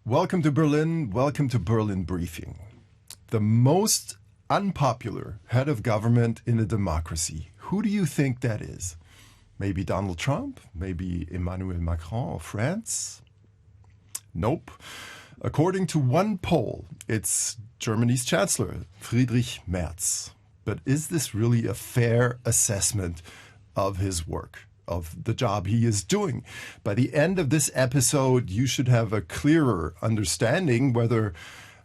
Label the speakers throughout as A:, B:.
A: Welcome to Berlin. Welcome to Berlin Briefing. The most unpopular head of government in a democracy. Who do you think that is? Maybe Donald Trump? Maybe Emmanuel Macron of France? Nope. According to one poll, it's Germany's Chancellor, Friedrich Merz. But is this really a fair assessment of his work, of the job he is doing? By the end of this episode, you should have a clearer understanding whether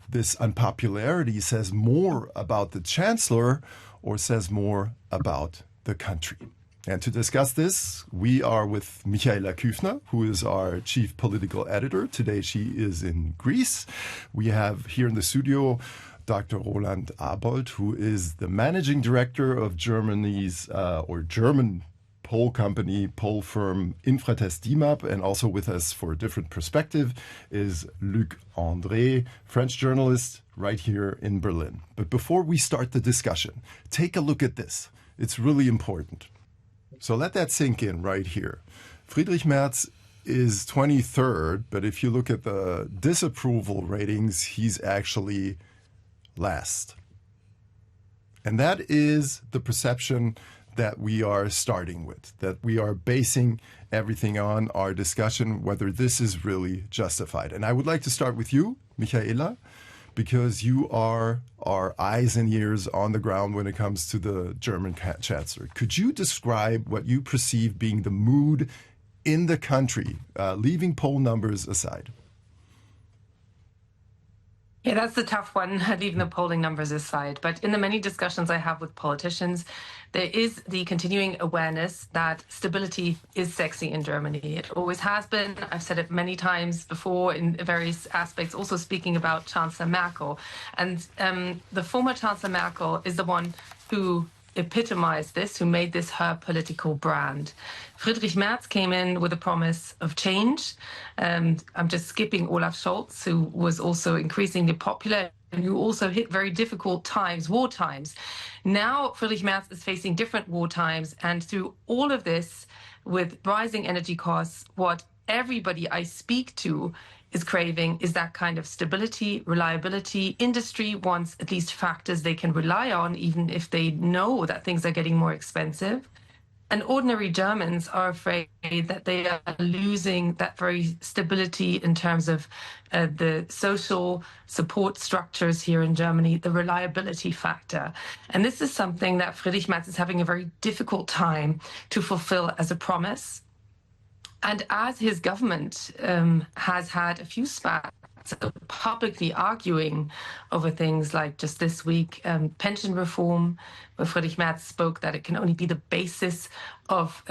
A: this unpopularity says more about the Chancellor or says more about the country. And to discuss this, we are with Michaela Küfner, who is our chief political editor. Today she is in Greece. We have here in the studio Dr. Roland Abold, who is the managing director of Germany's German poll company, poll firm infratest dimap, and also with us for a different perspective is Luc André, French journalist right here in Berlin. But before we start the discussion, take a look at this. It's really important. So let that sink in right here. Friedrich Merz is 23rd, but if you look at the disapproval ratings, he's actually last. And that is the perception that we are starting with, that we are basing everything on our discussion, whether this is really justified. And I would like to start with you, Michaela, because you are our eyes and ears on the ground when it comes to the German Chancellor. Could you describe what you perceive being the mood in the country, leaving poll numbers aside?
B: Yeah, that's the tough one, leaving the polling numbers aside. But in the many discussions I have with politicians, there is the continuing awareness that stability is sexy in Germany. It always has been. I've said it many times before in various aspects, also speaking about Chancellor Merkel. And the former Chancellor Merkel is the one who epitomized this, who made this her political brand. Friedrich Merz came in with a promise of change. I'm just skipping Olaf Scholz, who was also increasingly popular and who also hit very difficult times, war times. Now Friedrich Merz is facing different war times, and through all of this, with rising energy costs, what everybody I speak to is craving is that kind of stability, reliability. Industry wants at least factors they can rely on, even if they know that things are getting more expensive. And ordinary Germans are afraid that they are losing that very stability in terms of the social support structures here in Germany, the reliability factor. And this is something that Friedrich Merz is having a very difficult time to fulfill as a promise. And as his government has had a few spats publicly arguing over things like just this week, pension reform, where Friedrich Merz spoke that it can only be the basis of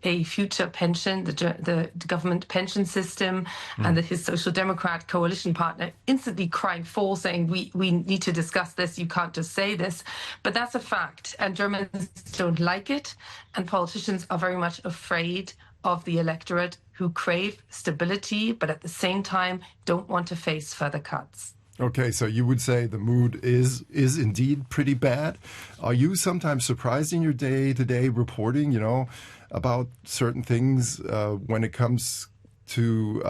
B: a future pension, the government pension system, and that his Social Democrat coalition partner instantly crying foul, saying, we need to discuss this, you can't just say this. But that's a fact, and Germans don't like it, and politicians are very much afraid of the electorate who crave stability, but at the same time don't want to face further cuts.
A: Okay, so you would say the mood is indeed pretty bad. Are you sometimes surprised in your day-to-day reporting, about certain things when it comes to,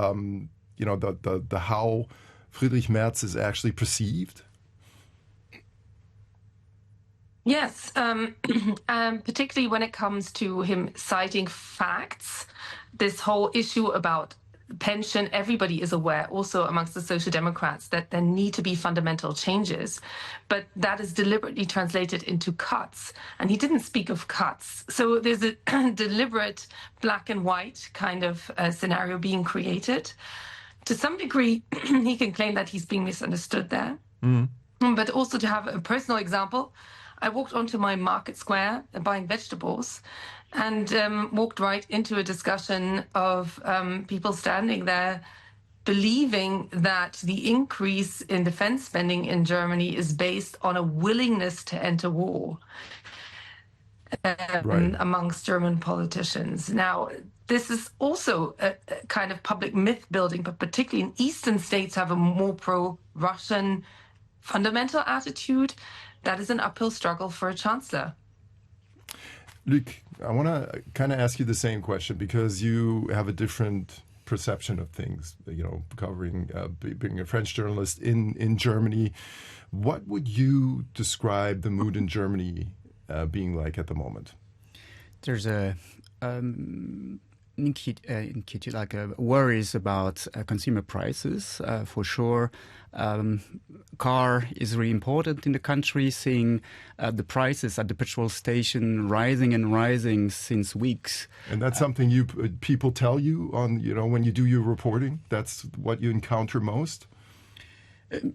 A: the how Friedrich Merz is actually perceived?
B: Yes, particularly when it comes to him citing facts. This whole issue about pension, everybody is aware, also amongst the Social Democrats, that there need to be fundamental changes. But that is deliberately translated into cuts. And he didn't speak of cuts. So there's a deliberate black and white kind of scenario being created. To some degree, he can claim that he's being misunderstood there. But also to have a personal example, I walked onto my market square buying vegetables and walked right into a discussion of people standing there believing that the increase in defense spending in Germany is based on a willingness to enter war amongst German politicians. Now, this is also a kind of public myth building, but particularly in eastern states have a more pro-Russian fundamental attitude. That is an uphill struggle for a chancellor.
A: Luc, I want to kind of ask you the same question because you have a different perception of things, covering, being a French journalist in Germany. What would you describe the mood in Germany being like at the moment?
C: There's a inquietude, worries about consumer prices, for sure. Car is really important in the country, seeing the prices at the petrol station rising and rising since weeks.
A: And that's something people tell you on, when you do your reporting? That's what you encounter most?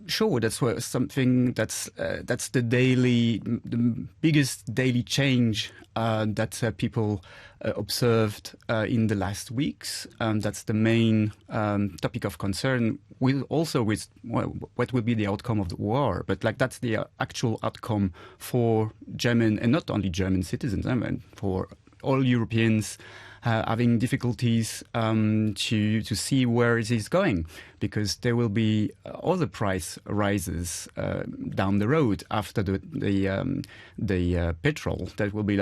C: Sure, that's something that's the biggest daily change that people observed in the last weeks. That's the main topic of concern. Also with what will be the outcome of the war, but that's the actual outcome for German, and not only German citizens, for all Europeans. Having difficulties to see where it is going, because there will be other price rises down the road after the petrol. That will be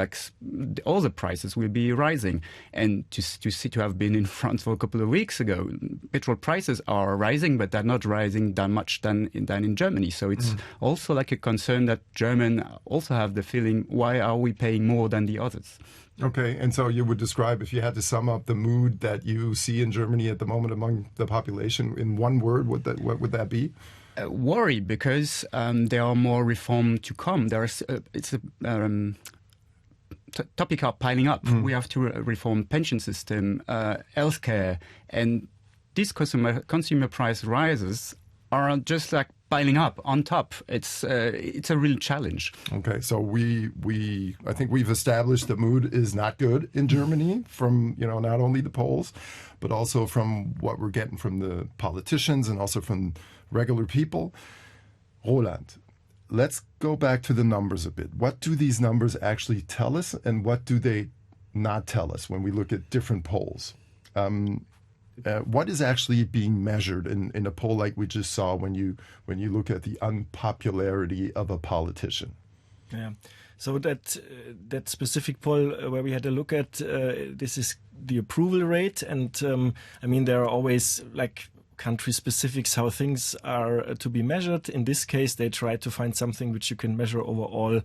C: all the prices will be rising. And to have been in France for a couple of weeks ago, petrol prices are rising, but they're not rising that much than in Germany. So it's also a concern that Germans also have the feeling, why are we paying more than the others?
A: Okay, and so you would describe, if you had to sum up the mood that you see in Germany at the moment among the population in one word, what would that be?
C: Worry, because there are more reform to come. Topics are piling up. We have to reform pension system, healthcare, and these consumer price rises are just piling up on top. It's a real challenge.
A: Okay, so I think we've established the mood is not good in Germany from not only the polls, but also from what we're getting from the politicians and also from regular people. Roland, let's go back to the numbers a bit. What do these numbers actually tell us, and what do they not tell us when we look at different polls? What is actually being measured in a poll like we just saw when you look at the unpopularity of a politician?
D: Yeah. So that specific poll where we had a look at, this is the approval rate. And there are always country specifics, how things are to be measured. In this case, they try to find something which you can measure over all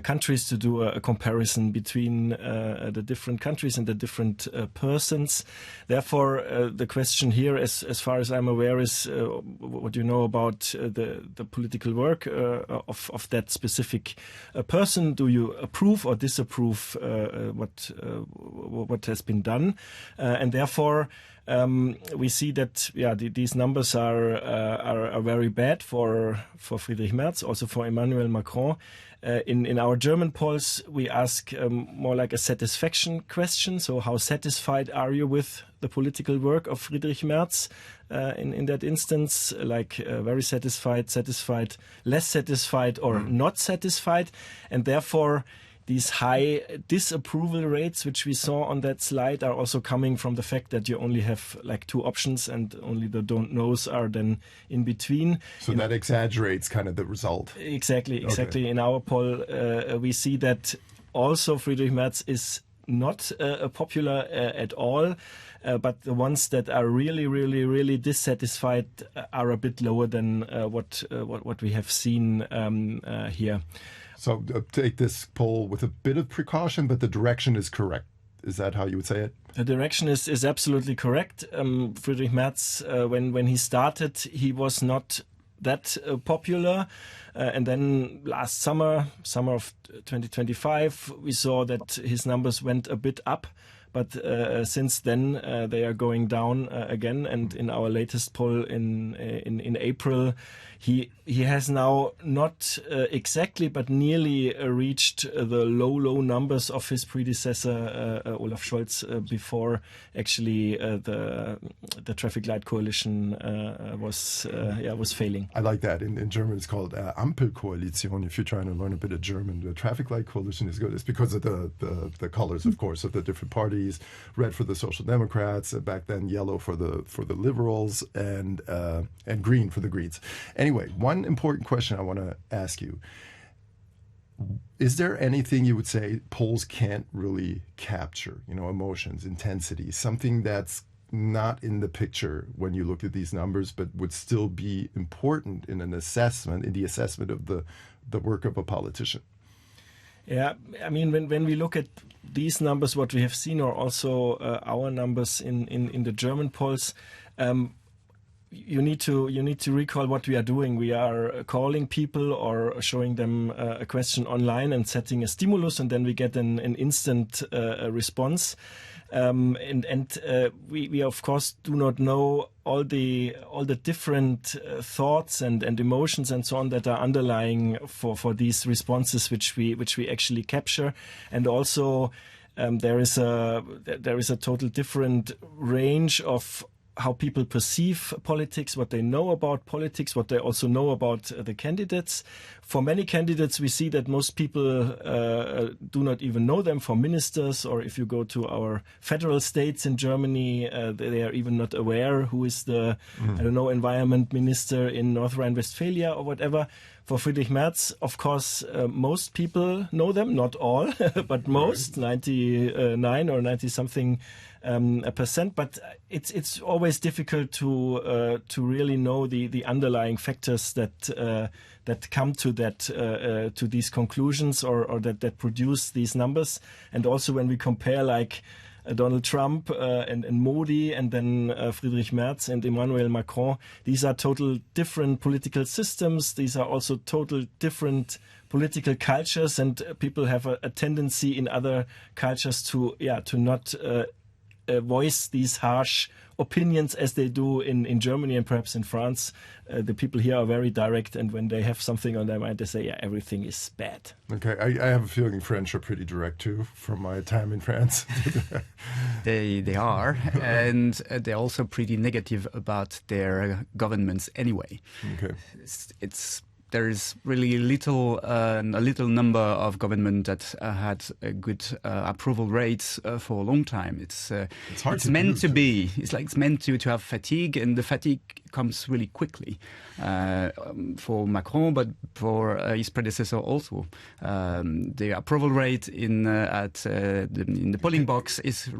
D: countries to do a comparison between the different countries and the different persons. Therefore, the question here, as far as I'm aware, is what you know about the political work of that specific person. Do you approve or disapprove what has been done? And therefore, we see that these numbers are very bad for Friedrich Merz, also for Emmanuel Macron. In our German polls, we ask more like a satisfaction question. So how satisfied are you with the political work of Friedrich Merz? In that instance, very satisfied, less satisfied, or not satisfied. And therefore, these high disapproval rates, which we saw on that slide, are also coming from the fact that you only have two options, and only the don't knows are then in between.
A: So that exaggerates kind of the result.
D: Exactly.
A: Okay.
D: In our poll, we see that also Friedrich Merz is not popular at all. But the ones that are really, really, really dissatisfied are a bit lower than what we have seen here.
A: So take this poll with a bit of precaution, but the direction is correct. Is that how you would say it?
D: The direction is absolutely correct. Friedrich Merz, when he started, he was not that popular. And then last summer of 2025, we saw that his numbers went a bit up. But since then, they are going down again. And in our latest poll in April, he has now not exactly, but nearly reached the low numbers of his predecessor, Olaf Scholz, before actually the traffic light coalition was failing.
A: I like that. In German, it's called Ampelkoalition. If you're trying to learn a bit of German, the traffic light coalition is good. It's because of the colors, of course, of the different parties. Red for the Social Democrats, back then yellow for the Liberals, and green for the Greens. Anyway, one important question I want to ask you. Is there anything you would say polls can't really capture, emotions, intensity, something that's not in the picture when you look at these numbers, but would still be important in the assessment of the work of a politician?
D: Yeah, I mean, when we look at these numbers, what we have seen, or also our numbers in the German polls, you need to recall what we are doing. We are calling people or showing them a question online and setting a stimulus, and then we get an instant response. We of course do not know all the different thoughts and emotions and so on that are underlying for these responses which we actually capture, and also there is a total different range of how people perceive politics, what they know about politics, what they also know about the candidates. For many candidates, we see that most people do not even know them. For ministers, or if you go to our federal states in Germany, they are even not aware who is the, environment minister in North Rhine-Westphalia or whatever. For Friedrich Merz, of course, most people know them, not all, but most, 99 or 90-something percent. But it's always difficult to really know the underlying factors that come to to these conclusions or that produce these numbers. And also when we compare like Donald Trump and Modi, and then Friedrich Merz and Emmanuel Macron. These are total different political systems. These are also total different political cultures, and people have a tendency in other cultures to not voice these harsh opinions as they do in Germany and perhaps in France. The people here are very direct, and when they have something on their mind, they say, everything is bad.
A: Okay, I have a feeling French are pretty direct too, from my time in France.
C: They are, and they're also pretty negative about their governments anyway.
A: Okay,
C: there is really a little number of government that had a good approval rates for a long time. It's meant to be. It's meant to have fatigue, and the fatigue comes really quickly for Macron, but for his predecessor also. The approval rate in the polling box is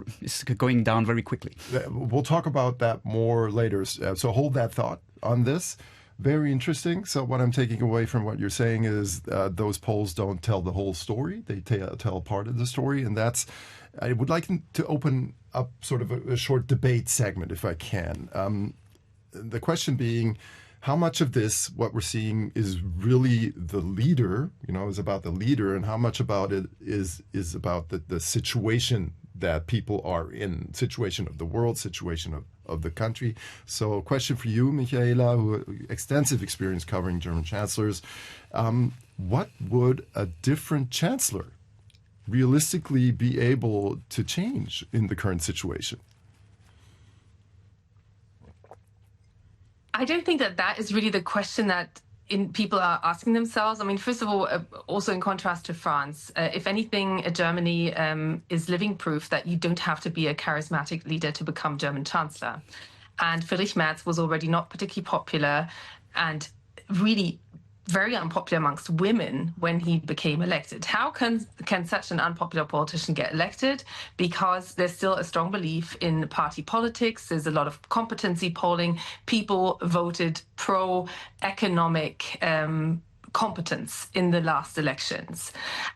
C: going down very quickly.
A: We'll talk about that more later. So hold that thought on this. Very interesting. So what I'm taking away from what you're saying is those polls don't tell the whole story. They tell part of the story. And I would like to open up sort of a short debate segment, if I can. The question being, how much of this, what we're seeing, is really the leader, is about the leader, and how much about it is about the situation that people are in, situation of the world, situation of the country. So a question for you, Michaela, who extensive experience covering German chancellors. What would a different chancellor realistically be able to change in the current situation?
B: I don't think that is really the question that people are asking themselves. I mean, first of all, also in contrast to France, if anything, Germany is living proof that you don't have to be a charismatic leader to become German Chancellor. And Friedrich Merz was already not particularly popular and really very unpopular amongst women when he became elected. How can such an unpopular politician get elected? Because there's still a strong belief in party politics. There's a lot of competency polling. People voted pro-economic competence in the last elections.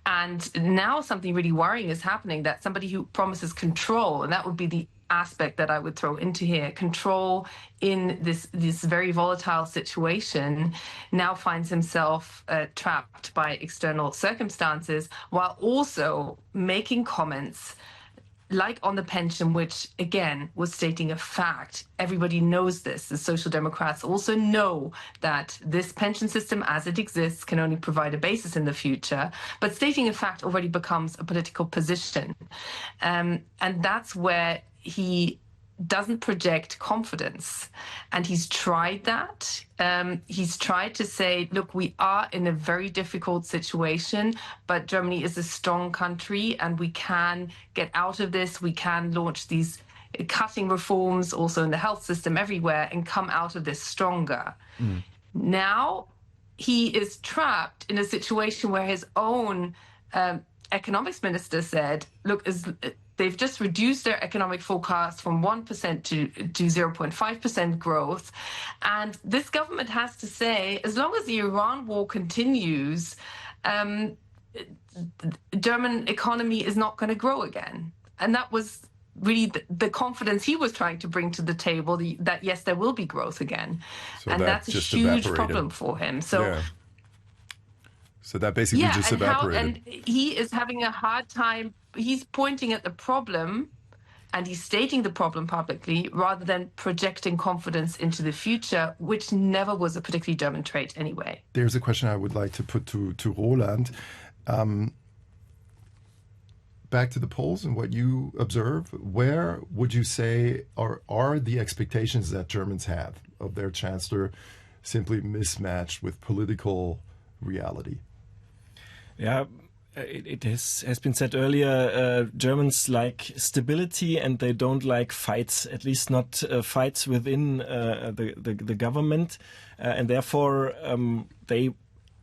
B: And now something really worrying is happening, that somebody who promises control, and that would be the aspect that I would throw into here, control in this very volatile situation, now finds himself trapped by external circumstances, while also making comments like on the pension, which again was stating a fact. Everybody knows this. The Social Democrats also know that this pension system as it exists can only provide a basis in the future, but stating a fact already becomes a political position. And that's where he doesn't project confidence. And he's tried that. He's tried to say, look, we are in a very difficult situation, but Germany is a strong country and we can get out of this. We can launch these cutting reforms also in the health system everywhere and come out of this stronger. Now he is trapped in a situation where his own economics minister said, look, They've just reduced their economic forecast from 1% to 0.5% growth. And this government has to say, as long as the Iran war continues, German economy is not going to grow again. And that was really the confidence he was trying to bring to the table, that yes, there will be growth again. So and that's a huge problem for him. So
A: that basically just evaporated.
B: And he is having a hard time. He's pointing at the problem and he's stating the problem publicly rather than projecting confidence into the future, which never was a particularly German trait anyway.
A: There's a question I would like to put to Roland. Back to the polls and what you observe, where would you say are the expectations that Germans have of their chancellor simply mismatched with political reality?
D: Yeah, it has been said earlier, Germans like stability and they don't like fights, at least not fights within the government. And therefore, they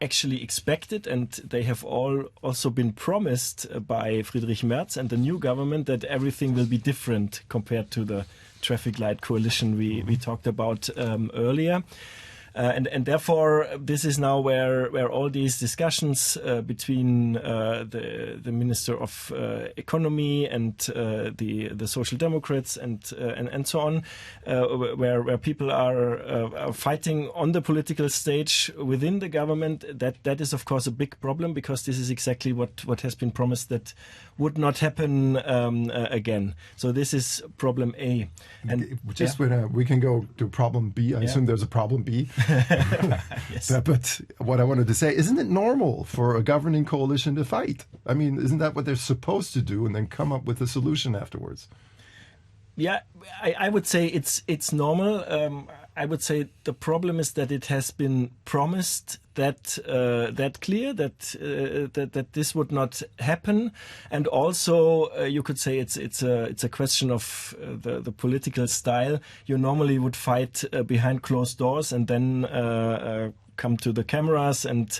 D: actually expected, and they have all also been promised by Friedrich Merz and the new government, that everything will be different compared to the traffic light coalition we talked about earlier. And therefore, this is now where all these discussions between the Minister of Economy and the Social Democrats and so on, where people are fighting on the political stage within the government. That is, of course, a big problem, because this is exactly what has been promised that would not happen again. So this is problem A. And
A: we can go to problem B. I assume there's a problem B.
D: Yes.
A: But what I wanted to say, isn't it normal for a governing coalition to fight? I mean, isn't that what they're supposed to do and then come up with a solution afterwards?
D: Yeah, I would say it's normal. I would say the problem is that it has been promised that clear that this would not happen, and also you could say it's a question of the political style. You normally would fight behind closed doors and then come to the cameras and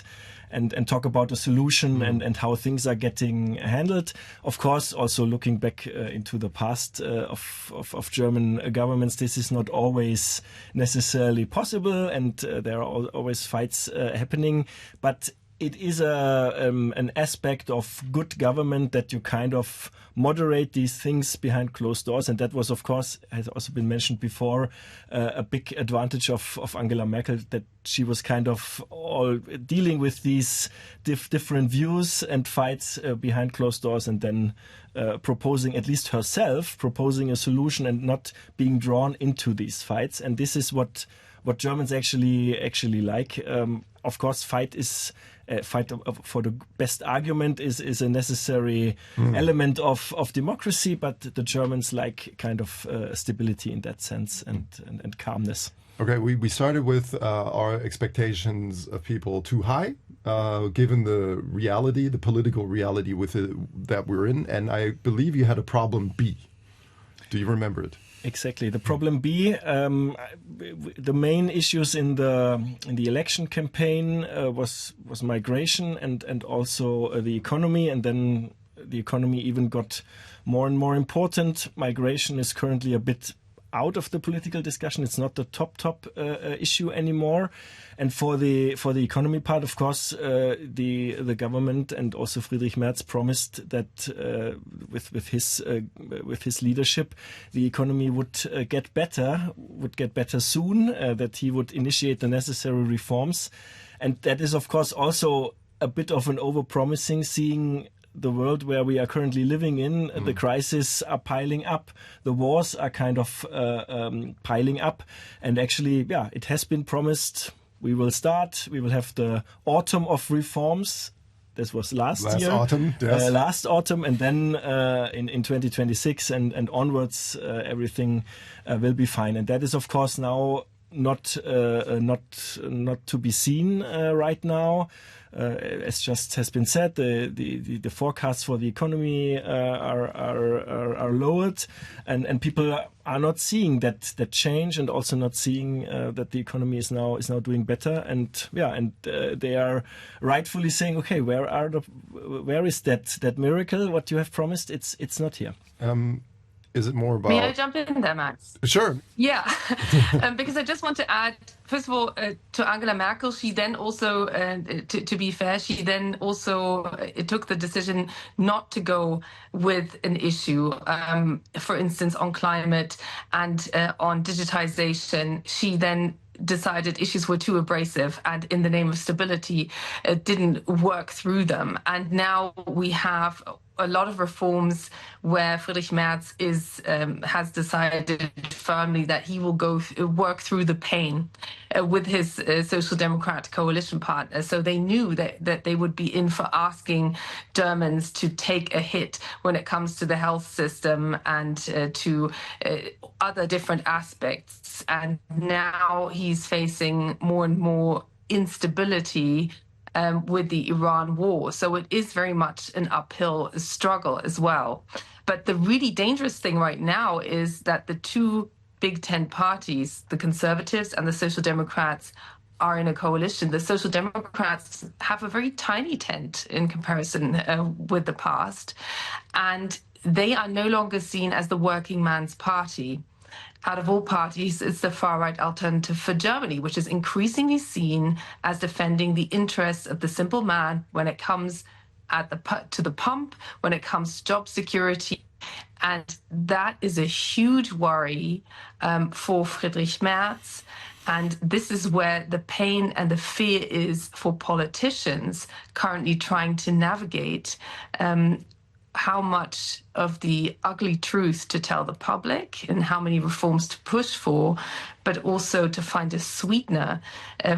D: talk about a solution and how things are getting handled. Of course, also looking back into the past of German governments, this is not always necessarily possible, and there are always fights happening. But it is an aspect of good government that you kind of moderate these things behind closed doors. And that was, of course, has also been mentioned before, a big advantage of Angela Merkel, that she was kind of all dealing with these different views and fights behind closed doors, and then proposing, at least herself, proposing a solution and not being drawn into these fights. And this is what Germans actually like. Of course, fight for the best argument is a necessary element of democracy, but the Germans like kind of stability in that sense and calmness.
A: Okay, we started with our expectations of people too high, given the reality, the political reality that we're in, and I believe you had a problem B. Do you remember it?
D: Exactly. The problem B, the main issues in the election campaign was migration and also the economy, and then the economy even got more and more important. Migration is currently a bit out of the political discussion. It's not the top issue anymore. And for the economy part, of course, the government and also Friedrich Merz promised that with his leadership, the economy would get better soon. That he would initiate the necessary reforms, and that is, of course, also a bit of an overpromising, seeing the world where we are currently living in. The crises are piling up. The wars are kind of piling up. And actually, it has been promised. We will have the autumn of reforms. This was last year.
A: Autumn, yes.
D: Last autumn. And then in 2026 and onwards, everything will be fine. And that is, of course, now not to be seen right now. As just has been said, the forecasts for the economy are lowered, and people are not seeing that change, and also not seeing that the economy is now doing better. And they are rightfully saying, okay, where is that miracle? What you have promised? It's not here.
A: Is it more about...
B: May I jump in there, Max?
A: Sure.
B: Yeah, because I just want to add, first of all, to Angela Merkel, she then also, to be fair, she then also took the decision not to go with an issue, for instance, on climate and on digitization. She then decided issues were too abrasive and in the name of stability didn't work through them. And now we have a lot of reforms where Friedrich Merz has decided firmly that he will work through the pain with his Social Democrat coalition partners. So they knew that they would be in for asking Germans to take a hit when it comes to the health system and to other different aspects. And now he's facing more and more instability with the Iran war. So it is very much an uphill struggle as well. But the really dangerous thing right now is that the two big 10 parties, the Conservatives and the Social Democrats, are in a coalition. The Social Democrats have a very tiny tent in comparison with the past, and they are no longer seen as the working man's party. Out of all parties, it's the far-right Alternative for Germany, which is increasingly seen as defending the interests of the simple man when it comes to the pump, when it comes to job security. And that is a huge worry for Friedrich Merz. And this is where the pain and the fear is for politicians currently trying to navigate how much of the ugly truth to tell the public and how many reforms to push for, but also to find a sweetener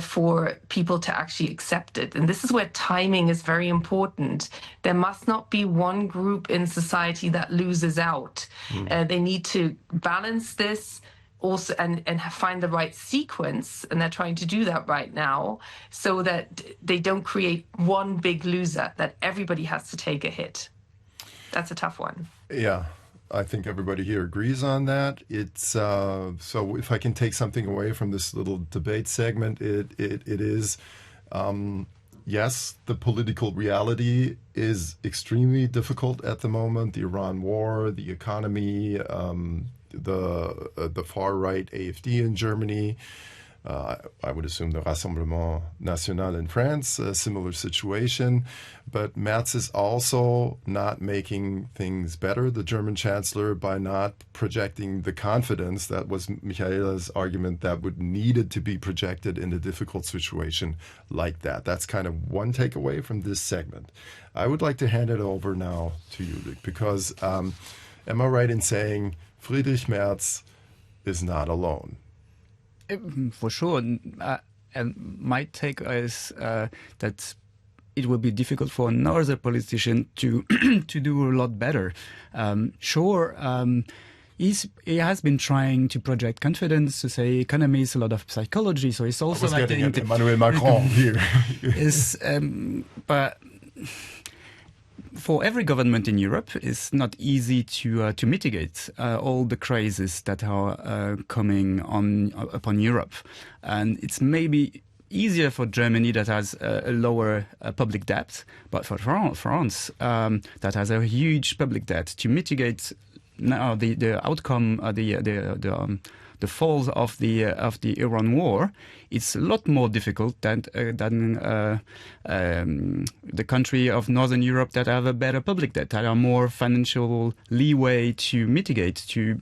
B: for people to actually accept it. And this is where timing is very important. There must not be one group in society that loses out. They need to balance this also and find the right sequence, and they're trying to do that right now, so that they don't create one big loser, that everybody has to take a hit. That's a tough one.
A: Yeah, I think everybody here agrees on that. It's so if I can take something away from this little debate segment, it is, yes, the political reality is extremely difficult at the moment. The Iran war, the economy, the far-right AfD in Germany. I would assume the Rassemblement National in France, a similar situation. But Merz is also not making things better, the German Chancellor, by not projecting the confidence that was Michaela's argument that would needed to be projected in a difficult situation like that. That's kind of one takeaway from this segment. I would like to hand it over now to you, Luc, because am I right in saying Friedrich Merz is not alone?
C: For sure. And my take is that it will be difficult for another politician to to do a lot better. He has been trying to project confidence, to say economy is a lot of psychology. So it's also
A: like getting at Emmanuel Macron here.
C: But for every government in Europe, it's not easy to mitigate all the crises that are coming upon Europe, and it's maybe easier for Germany that has a lower public debt, but for France that has a huge public debt, to mitigate now the outcome, the falls of the Iran war, it's a lot more difficult than the country of Northern Europe that have a better public debt, that are more financial leeway to mitigate, to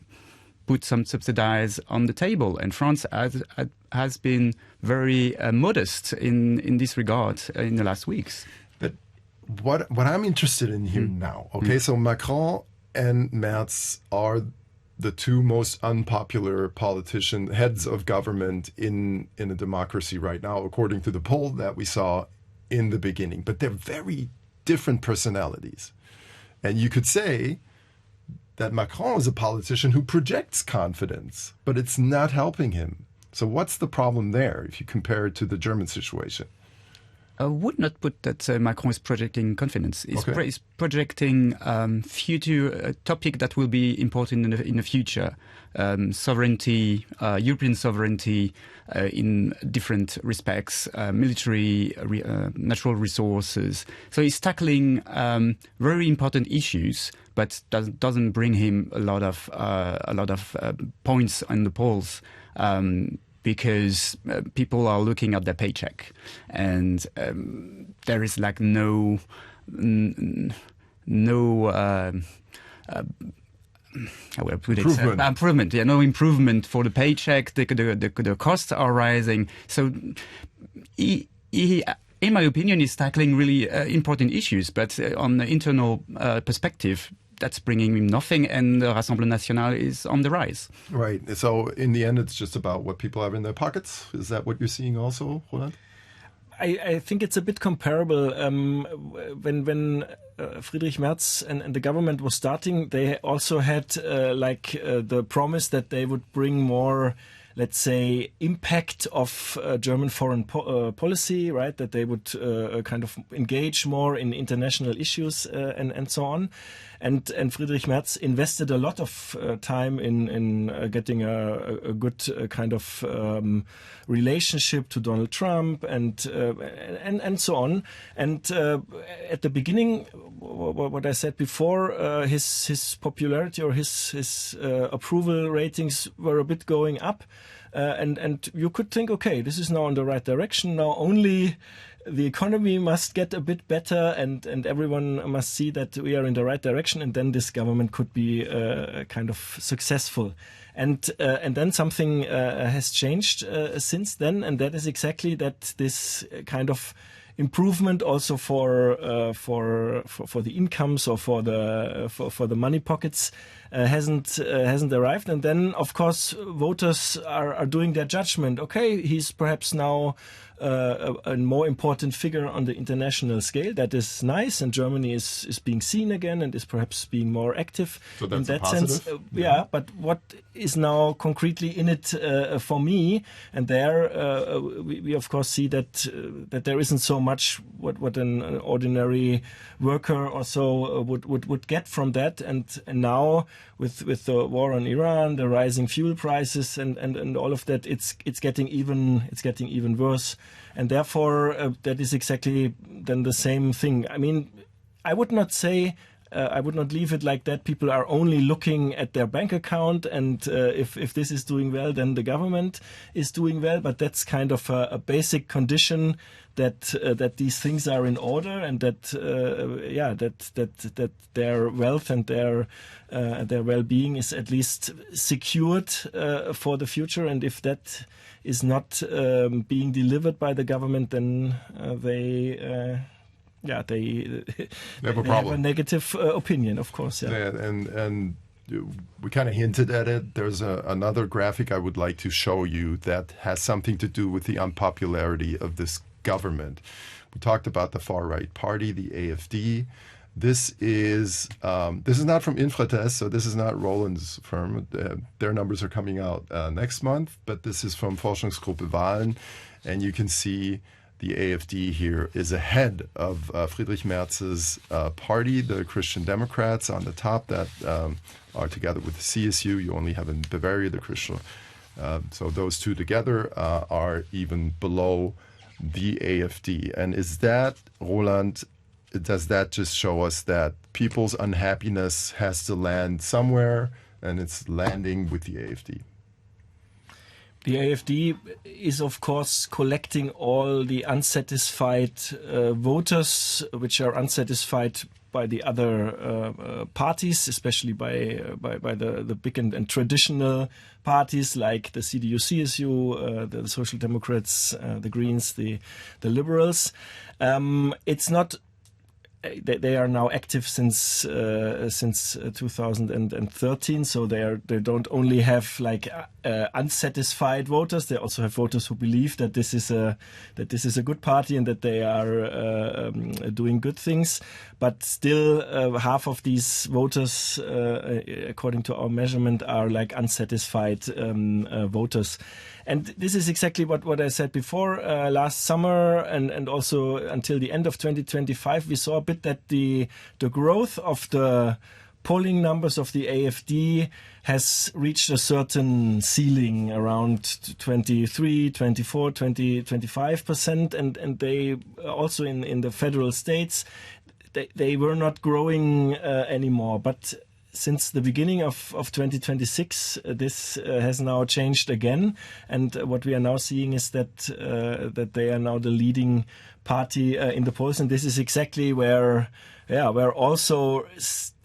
C: put some subsidies on the table. And France has been very modest in this regard in the last weeks.
A: But what I'm interested in here now, okay, so Macron and Merz are the two most unpopular heads of government in a democracy right now, according to the poll that we saw in the beginning. But they're very different personalities. And you could say that Macron is a politician who projects confidence, but it's not helping him. So what's the problem there if you compare it to the German situation?
C: I would not put that Macron is projecting confidence. He's projecting future topic that will be important in the future. Sovereignty, European sovereignty in different respects, military, natural resources. So he's tackling very important issues, but doesn't bring him a lot of points on the polls. Because people are looking at their paycheck, and there is like no how would I put it? Improvement. Yeah, no improvement for the paycheck. The costs are rising. So he in my opinion, is tackling really important issues, but on the internal perspective, that's bringing him nothing, and the Rassemblement National is on the rise.
A: Right. So in the end, it's just about what people have in their pockets. Is that what you're seeing also, Roland?
D: I think it's a bit comparable. When Friedrich Merz and the government was starting, they also had the promise that they would bring more, let's say, impact of German foreign policy, right? That they would kind of engage more in international issues and so on. And Friedrich Merz invested a lot of time in getting a good kind of relationship to Donald Trump and so on. And at the beginning, what I said before, his popularity or his approval ratings were a bit going up. And you could think, okay, this is now in the right direction. Now only the economy must get a bit better, and everyone must see that we are in the right direction, and then this government could be kind of successful. And then something has changed since then, and that is exactly that this kind of improvement also for the incomes or for the money pockets hasn't arrived. And then of course voters are doing their judgment. Okay, he's perhaps now a more important figure on the international scale. That is nice, and Germany is being seen again and is perhaps being more active.
A: So that's
D: in that
A: positive.
D: sense. Yeah, but what is now concretely in it for me? And there we of course see that there isn't so much what an ordinary worker or so would get from that. And now with the war on Iran, the rising fuel prices, and all of that, it's getting even worse. And therefore, that is exactly then the same thing. I mean, I would not say, I would not leave it like that. People are only looking at their bank account, and if this is doing well, then the government is doing well. But that's kind of a basic condition that these things are in order, and that their wealth and their well-being is at least secured for the future. And if that is not being delivered by the government, then they have a negative opinion, of course.
A: Yeah, and we kind of hinted at it. There's another graphic I would like to show you that has something to do with the unpopularity of this government. We talked about the far-right party, the AfD. This is not from Infratest, so this is not Roland's firm. Their numbers are coming out next month, but this is from Forschungsgruppe Wahlen, and you can see the AfD here is ahead of Friedrich Merz's party, the Christian Democrats, on the top that are together with the CSU. You only have in Bavaria the Christian. So those two together are even below the AfD. And is that, Roland, does that just show us that people's unhappiness has to land somewhere, and it's landing with the AfD?
D: The AfD is, of course, collecting all the unsatisfied voters, which are unsatisfied by the other parties, especially by the big and traditional parties like the CDU, CSU, the Social Democrats, the Greens, the Liberals. It's not. They are now active since 2013, so they don't only have like unsatisfied voters. They also have voters who believe that this is a good party and that they are doing good things. But still, half of these voters, according to our measurement, are like unsatisfied voters. And this is exactly what I said before. Last summer and also until the end of 2025, we saw a bit that the growth of the polling numbers of the AfD has reached a certain ceiling around 23, 24, 20, 25%. And they also in the federal states, they were not growing anymore. But since the beginning of 2026, this has now changed again. And what we are now seeing is that they are now the leading party in the polls. And this is exactly where also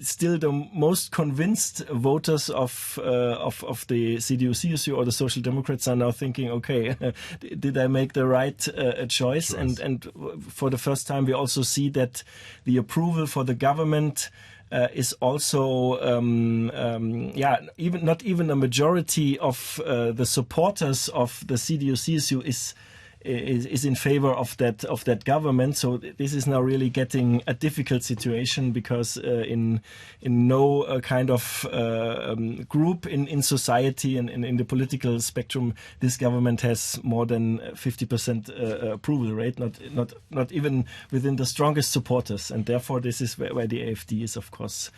D: still the most convinced voters of the CDU-CSU or the Social Democrats are now thinking, okay, did I make the right choice? And for the first time, we also see that the approval for the government is also, not even a majority of the supporters of the CDU-CSU is in favor of that government. So this is now really getting a difficult situation because in no kind of group in society and in the political spectrum, this government has more than 50% approval rate, not even within the strongest supporters. And therefore, this is where the AfD is, of course,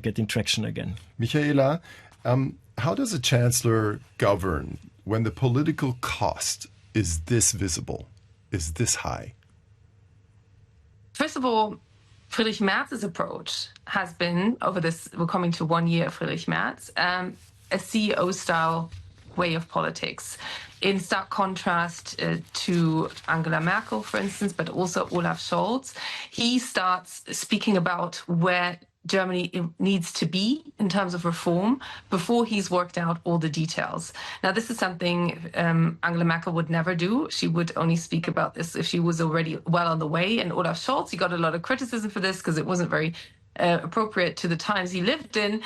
D: getting traction again.
A: Michaela, how does a chancellor govern when the political cost is this visible, is this high?
B: First of all, Friedrich Merz's approach has been, over this, we're coming to 1 year of Friedrich Merz, a CEO-style way of politics. In stark contrast to Angela Merkel, for instance, but also Olaf Scholz, he starts speaking about where Germany needs to be in terms of reform before he's worked out all the details. Now, this is something Angela Merkel would never do. She would only speak about this if she was already well on the way. And Olaf Scholz, he got a lot of criticism for this because it wasn't very appropriate to the times he lived in.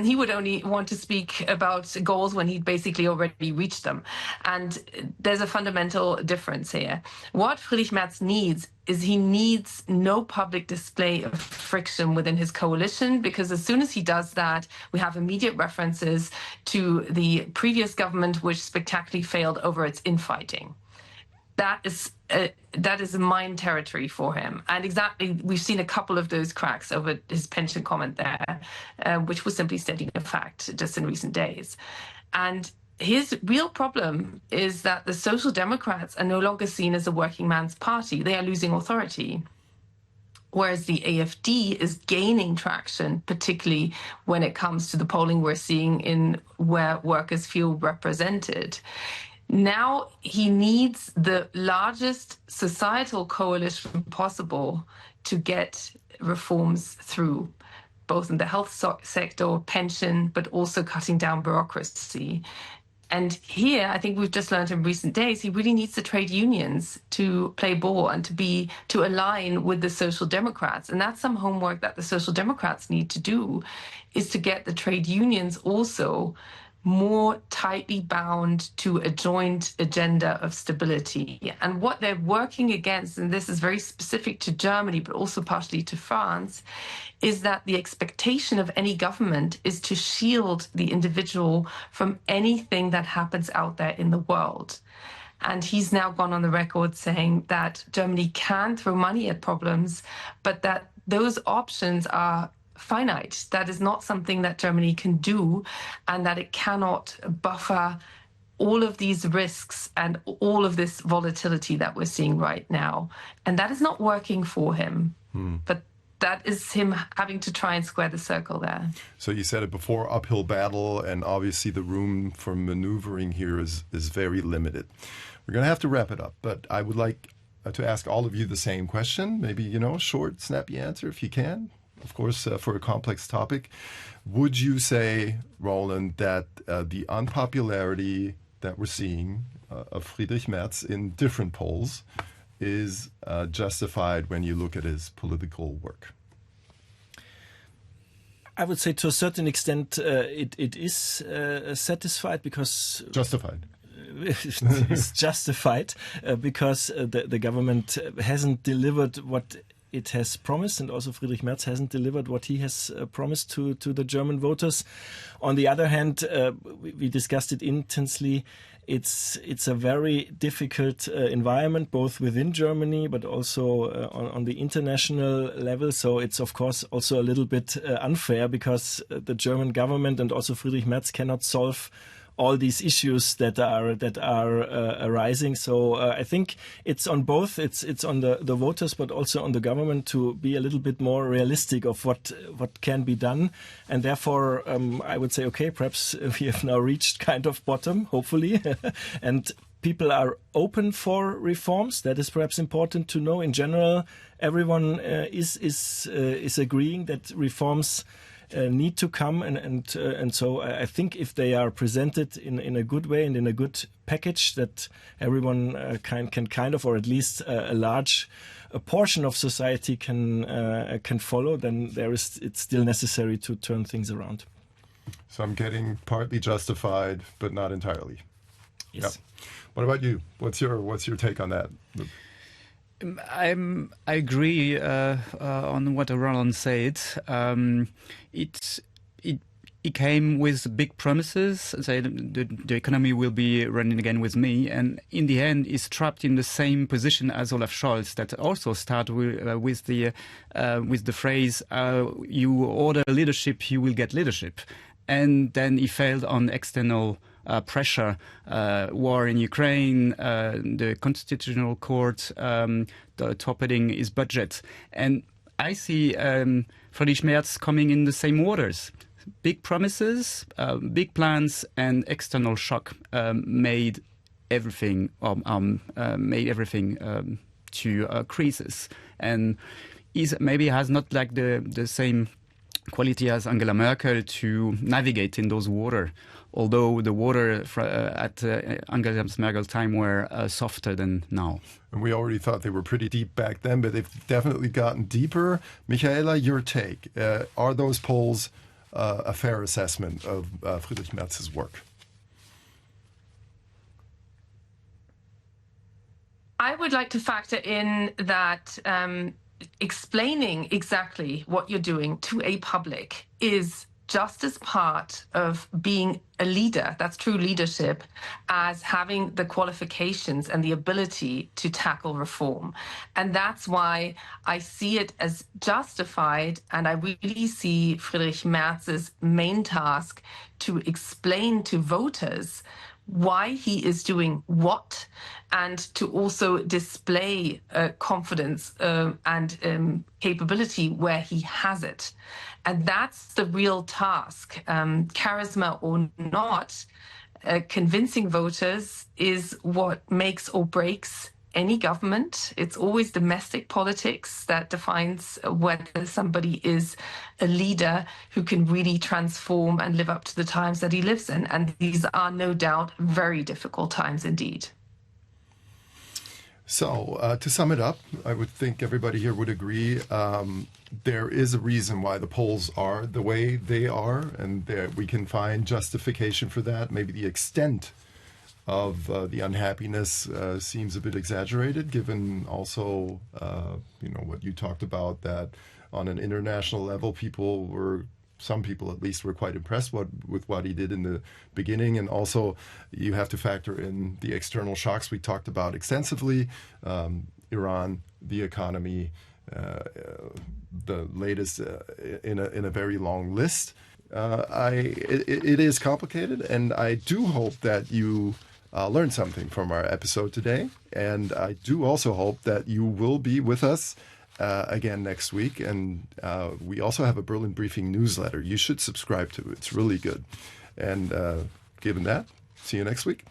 B: He would only want to speak about goals when he'd basically already reached them. And there's a fundamental difference here. What Friedrich Merz needs is he needs no public display of friction within his coalition, because as soon as he does that, we have immediate references to the previous government, which spectacularly failed over its infighting. That is a mine territory for him. And exactly, we've seen a couple of those cracks over his pension comment there, which was simply stating a fact just in recent days. And his real problem is that the Social Democrats are no longer seen as a working man's party. They are losing authority. Whereas the AfD is gaining traction, particularly when it comes to the polling we're seeing in where workers feel represented. Now he needs the largest societal coalition possible to get reforms through, both in the health sector, pension, but also cutting down bureaucracy. And here, I think we've just learned in recent days, he really needs the trade unions to play ball and to align with the Social Democrats. And that's some homework that the Social Democrats need to do, is to get the trade unions also more tightly bound to a joint agenda of stability. And what they're working against, and this is very specific to Germany, but also partially to France, is that the expectation of any government is to shield the individual from anything that happens out there in the world. And he's now gone on the record saying that Germany can throw money at problems, but that those options are finite. That is not something that Germany can do, and that it cannot buffer all of these risks and all of this volatility that we're seeing right now. And that is not working for him. But that is him having to try and square the circle there.
A: So you said it before, uphill battle, and obviously the room for maneuvering here is very limited. We're going to have to wrap it up, but I would like to ask all of you the same question. Maybe, short, snappy answer if you can. Of course, for a complex topic. Would you say, Roland, that the unpopularity that we're seeing of Friedrich Merz in different polls is justified when you look at his political work?
D: I would say to a certain extent it is satisfied because...
A: Justified.
D: It's justified because the government hasn't delivered what it has promised, and also Friedrich Merz hasn't delivered what he has promised to the German voters. On the other hand, we discussed it intensely. It's a very difficult environment, both within Germany, but also on the international level. So it's, of course, also a little bit unfair, because the German government and also Friedrich Merz cannot solve all these issues that are arising. So I think it's on both. It's on the voters, but also on the government to be a little bit more realistic of what can be done. And therefore, I would say, okay, perhaps we have now reached kind of bottom, hopefully, and people are open for reforms. That is perhaps important to know. In general, everyone is agreeing that reforms need to come, and so I think if they are presented in a good way and in a good package that everyone can kind of, or at least a portion of society can follow, then it's still necessary to turn things around.
A: So I'm getting partly justified, but not entirely.
D: Yes.
A: Yep. What about you? What's your take on that?
C: I agree on what Roland said. It came with big promises. Say the economy will be running again with me, and in the end, is trapped in the same position as Olaf Scholz, that also start with the phrase "You order leadership, you will get leadership," and then he failed on external pressure, war in Ukraine, the Constitutional Court torpedoing his budget. And I see Friedrich Merz coming in the same waters. Big promises, big plans, and external shock made everything to crises. And maybe has not like the same quality as Angela Merkel to navigate in those waters. Although the water at Angela Merkel's time were softer than now.
A: And we already thought they were pretty deep back then, but they've definitely gotten deeper. Michaela, your take. Are those polls a fair assessment of Friedrich Merz's work?
B: I would like to factor in that explaining exactly what you're doing to a public is just as part of being a leader, that's true leadership, as having the qualifications and the ability to tackle reform. And that's why I see it as justified, and I really see Friedrich Merz's main task to explain to voters why he is doing what, and to also display confidence and capability where he has it. And that's the real task. Charisma or not, convincing voters is what makes or breaks any government. It's always domestic politics that defines whether somebody is a leader who can really transform and live up to the times that he lives in. And these are no doubt very difficult times indeed.
A: So to sum it up, I would think everybody here would agree there is a reason why the polls are the way they are, and we can find justification for that. Maybe the extent of the unhappiness seems a bit exaggerated, given also what you talked about, that on an international level, some people at least were quite impressed with what he did in the beginning. And also you have to factor in the external shocks we talked about extensively, Iran, the economy, the latest in a very long list. It is complicated, and I do hope that you learned something from our episode today. And I do also hope that you will be with us again next week. And we also have a Berlin Briefing newsletter. You should subscribe to it. It's really good. And given that, see you next week.